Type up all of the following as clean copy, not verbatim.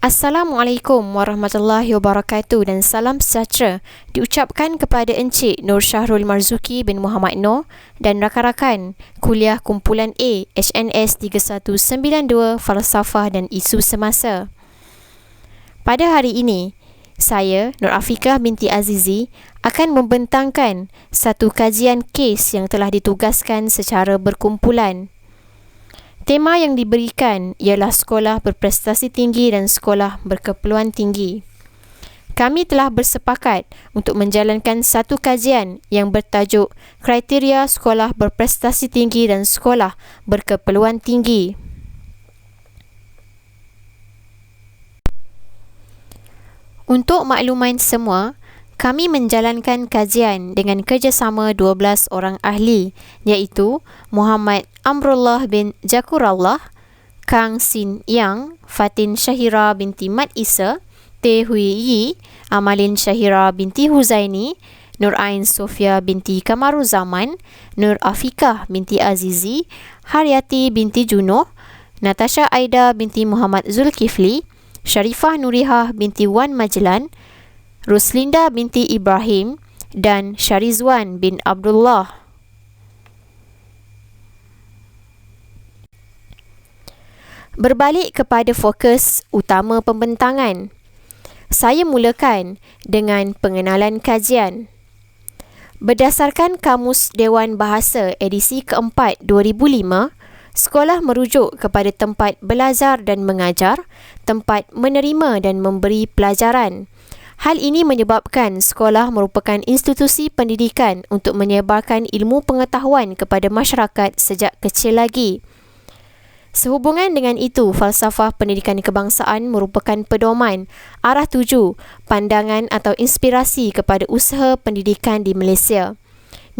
Assalamualaikum warahmatullahi wabarakatuh dan salam sejahtera diucapkan kepada Encik Nur Syahrul Marzuki bin Muhammad Noor dan rakan-rakan kuliah kumpulan A HNS 3192 Falsafah dan Isu Semasa. Pada hari ini, saya, Nur Afiqah binti Azizi, akan membentangkan satu kajian kes yang telah ditugaskan secara berkumpulan. Tema yang diberikan ialah sekolah berprestasi tinggi dan sekolah berkeperluan tinggi. Kami telah bersepakat untuk menjalankan satu kajian yang bertajuk Kriteria Sekolah Berprestasi Tinggi dan Sekolah Berkeperluan Tinggi. Untuk makluman semua, kami menjalankan kajian dengan kerjasama 12 orang ahli, iaitu Muhammad Amrullah bin Jakurallah, Kang Sin Yang, Fatin Syahira binti Mat Isa, Teh Hui Yi, Amalin Syahira binti Huzaini, Nur Ain Sofia binti Kamaruzaman, Nur Afiqah binti Azizi, Haryati binti Junoh, Natasha Aida binti Muhammad Zulkifli, Sharifah Nurihah binti Wan Majlan, Ruslinda binti Ibrahim dan Syarizwan bin Abdullah. Berbalik kepada fokus utama pembentangan, saya mulakan dengan pengenalan kajian. Berdasarkan Kamus Dewan Bahasa edisi keempat 2005, sekolah merujuk kepada tempat belajar dan mengajar, tempat menerima dan memberi pelajaran. Hal ini menyebabkan sekolah merupakan institusi pendidikan untuk menyebarkan ilmu pengetahuan kepada masyarakat sejak kecil lagi. Sehubungan dengan itu, falsafah pendidikan kebangsaan merupakan pedoman, arah tuju, pandangan atau inspirasi kepada usaha pendidikan di Malaysia.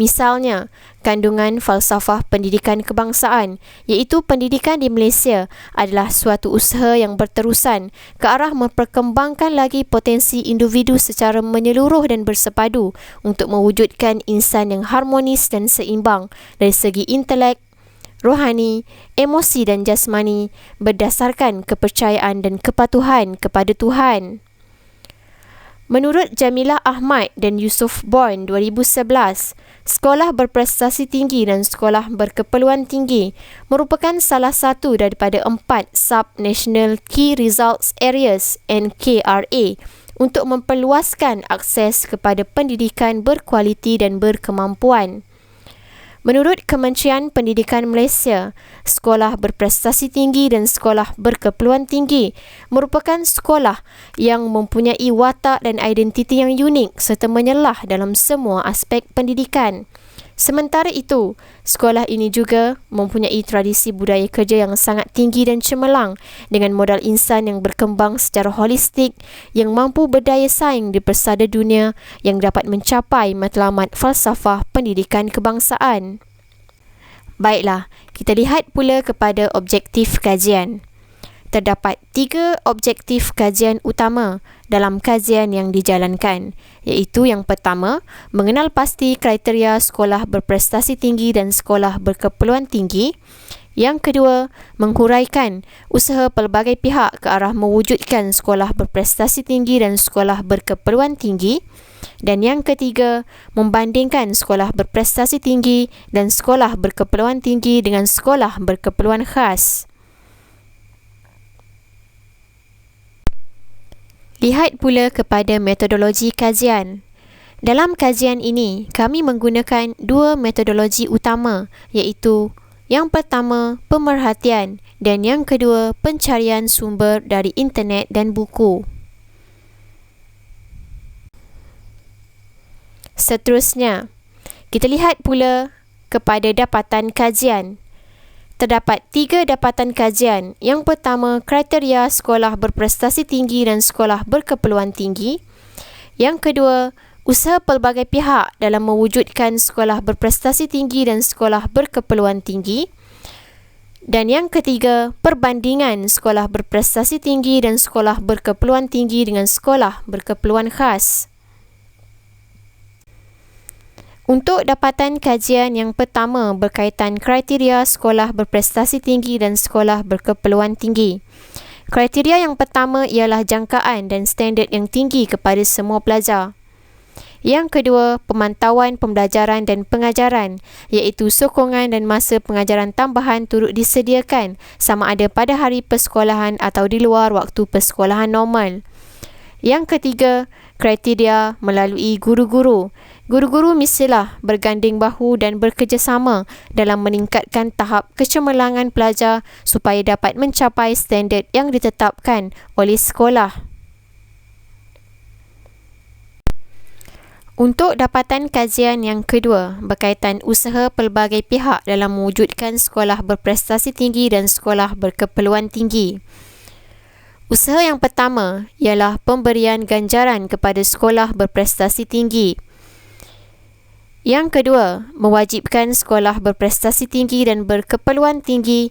Misalnya, kandungan falsafah pendidikan kebangsaan, iaitu pendidikan di Malaysia adalah suatu usaha yang berterusan ke arah memperkembangkan lagi potensi individu secara menyeluruh dan bersepadu untuk mewujudkan insan yang harmonis dan seimbang dari segi intelek, rohani, emosi dan jasmani berdasarkan kepercayaan dan kepatuhan kepada Tuhan. Menurut Jamilah Ahmad dan Yusof Born 2011, sekolah berprestasi tinggi dan sekolah berkeperluan tinggi merupakan salah satu daripada 4 Sub-National Key Results Areas (NKRA) untuk memperluaskan akses kepada pendidikan berkualiti dan berkemampuan. Menurut Kementerian Pendidikan Malaysia, sekolah berprestasi tinggi dan sekolah berkeperluan tinggi merupakan sekolah yang mempunyai watak dan identiti yang unik serta menyelah dalam semua aspek pendidikan. Sementara itu, sekolah ini juga mempunyai tradisi budaya kerja yang sangat tinggi dan cemerlang dengan modal insan yang berkembang secara holistik yang mampu berdaya saing di persada dunia yang dapat mencapai matlamat falsafah pendidikan kebangsaan. Baiklah, kita lihat pula kepada objektif kajian. Terdapat 3 objektif kajian utama dalam kajian yang dijalankan, iaitu yang pertama, mengenal pasti kriteria sekolah berprestasi tinggi dan sekolah berkeperluan tinggi. Yang kedua, menghuraikan usaha pelbagai pihak ke arah mewujudkan sekolah berprestasi tinggi dan sekolah berkeperluan tinggi. Dan yang ketiga, membandingkan sekolah berprestasi tinggi dan sekolah berkeperluan tinggi dengan sekolah berkeperluan khas. Lihat pula kepada metodologi kajian. Dalam kajian ini, kami menggunakan 2 metodologi utama, iaitu yang pertama, pemerhatian dan yang kedua, pencarian sumber dari internet dan buku. Seterusnya, kita lihat pula kepada dapatan kajian. Terdapat 3 dapatan kajian. Yang pertama, kriteria sekolah berprestasi tinggi dan sekolah berkeperluan tinggi. Yang kedua, usaha pelbagai pihak dalam mewujudkan sekolah berprestasi tinggi dan sekolah berkeperluan tinggi. Dan yang ketiga, perbandingan sekolah berprestasi tinggi dan sekolah berkeperluan tinggi dengan sekolah berkeperluan khas. Untuk dapatan kajian yang pertama berkaitan kriteria sekolah berprestasi tinggi dan sekolah berkeperluan tinggi, Kriteria yang pertama ialah jangkaan dan standard yang tinggi kepada semua pelajar. Yang kedua, pemantauan pembelajaran dan pengajaran, iaitu sokongan dan masa pengajaran tambahan turut disediakan sama ada pada hari persekolahan atau di luar waktu persekolahan normal. Yang ketiga, kriteria melalui guru-guru. Guru-guru mestilah berganding bahu dan bekerjasama dalam meningkatkan tahap kecemerlangan pelajar supaya dapat mencapai standard yang ditetapkan oleh sekolah. Untuk dapatan kajian yang kedua berkaitan usaha pelbagai pihak dalam mewujudkan sekolah berprestasi tinggi dan sekolah berkeperluan tinggi. Usaha yang pertama ialah pemberian ganjaran kepada sekolah berprestasi tinggi. Yang kedua, mewajibkan sekolah berprestasi tinggi dan berkeperluan tinggi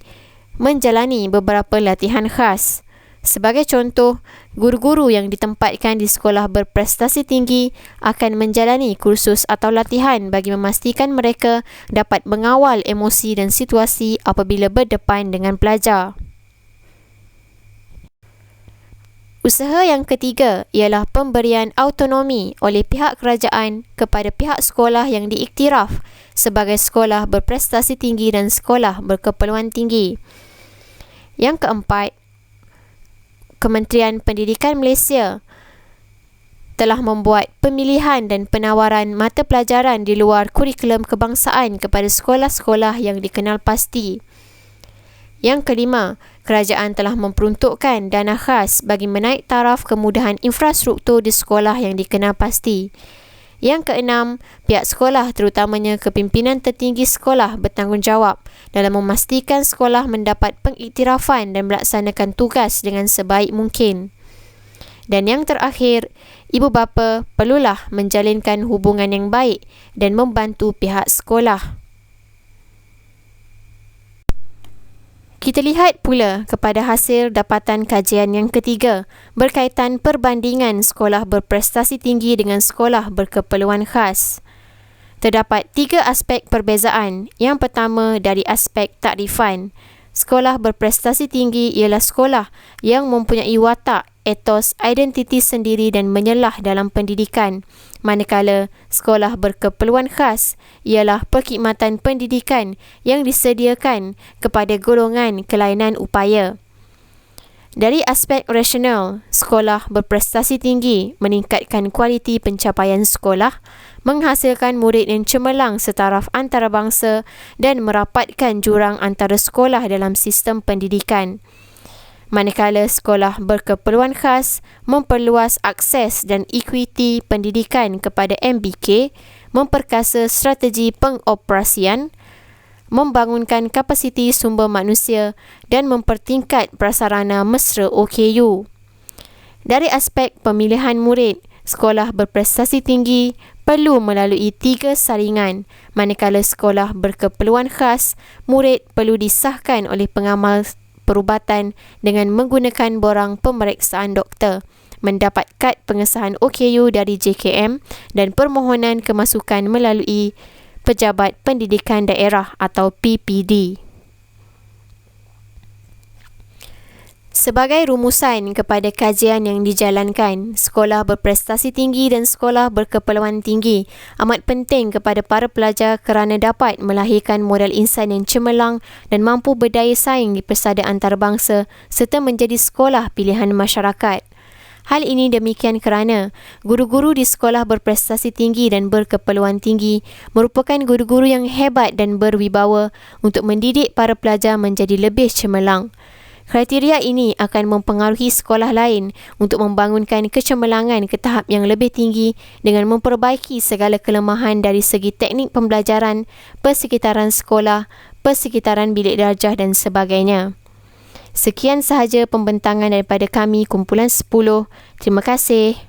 menjalani beberapa latihan khas. Sebagai contoh, guru-guru yang ditempatkan di sekolah berprestasi tinggi akan menjalani kursus atau latihan bagi memastikan mereka dapat mengawal emosi dan situasi apabila berdepan dengan pelajar. Usaha yang ketiga ialah pemberian autonomi oleh pihak kerajaan kepada pihak sekolah yang diiktiraf sebagai sekolah berprestasi tinggi dan sekolah berkeperluan tinggi. Yang keempat, Kementerian Pendidikan Malaysia telah membuat pemilihan dan penawaran mata pelajaran di luar kurikulum kebangsaan kepada sekolah-sekolah yang dikenal pasti. Yang kelima, kerajaan telah memperuntukkan dana khas bagi menaik taraf kemudahan infrastruktur di sekolah yang dikenal pasti. Yang keenam, pihak sekolah terutamanya kepimpinan tertinggi sekolah bertanggungjawab dalam memastikan sekolah mendapat pengiktirafan dan melaksanakan tugas dengan sebaik mungkin. Dan yang terakhir, ibu bapa perlulah menjalinkan hubungan yang baik dan membantu pihak sekolah. Kita lihat pula kepada hasil dapatan kajian yang ketiga berkaitan perbandingan sekolah berprestasi tinggi dengan sekolah berkeperluan khas. Terdapat 3 aspek perbezaan. Yang pertama dari aspek takrifan. Sekolah berprestasi tinggi ialah sekolah yang mempunyai watak, etos, identiti sendiri dan menyelah dalam pendidikan. Manakala sekolah berkeperluan khas ialah perkhidmatan pendidikan yang disediakan kepada golongan kelainan upaya. Dari aspek rasional, sekolah berprestasi tinggi meningkatkan kualiti pencapaian sekolah, menghasilkan murid yang cemerlang setaraf antarabangsa dan merapatkan jurang antara sekolah dalam sistem pendidikan. Manakala sekolah berkeperluan khas memperluas akses dan ekuiti pendidikan kepada MBK, memperkasa strategi pengoperasian, membangunkan kapasiti sumber manusia dan mempertingkat prasarana mesra OKU. Dari aspek pemilihan murid, sekolah berprestasi tinggi perlu melalui 3 saringan, manakala sekolah berkeperluan khas, murid perlu disahkan oleh pengamal perubatan dengan menggunakan borang pemeriksaan doktor, mendapat kad pengesahan OKU dari JKM dan permohonan kemasukan melalui Pejabat Pendidikan Daerah atau PPD. Sebagai rumusan kepada kajian yang dijalankan, sekolah berprestasi tinggi dan sekolah berkeperluan tinggi amat penting kepada para pelajar kerana dapat melahirkan modal insan yang cemerlang dan mampu berdaya saing di persada antarabangsa serta menjadi sekolah pilihan masyarakat. Hal ini demikian kerana guru-guru di sekolah berprestasi tinggi dan berkeperluan tinggi merupakan guru-guru yang hebat dan berwibawa untuk mendidik para pelajar menjadi lebih cemerlang. Kriteria ini akan mempengaruhi sekolah lain untuk membangunkan kecemerlangan ke tahap yang lebih tinggi dengan memperbaiki segala kelemahan dari segi teknik pembelajaran, persekitaran sekolah, persekitaran bilik darjah dan sebagainya. Sekian sahaja pembentangan daripada kami, kumpulan 10. Terima kasih.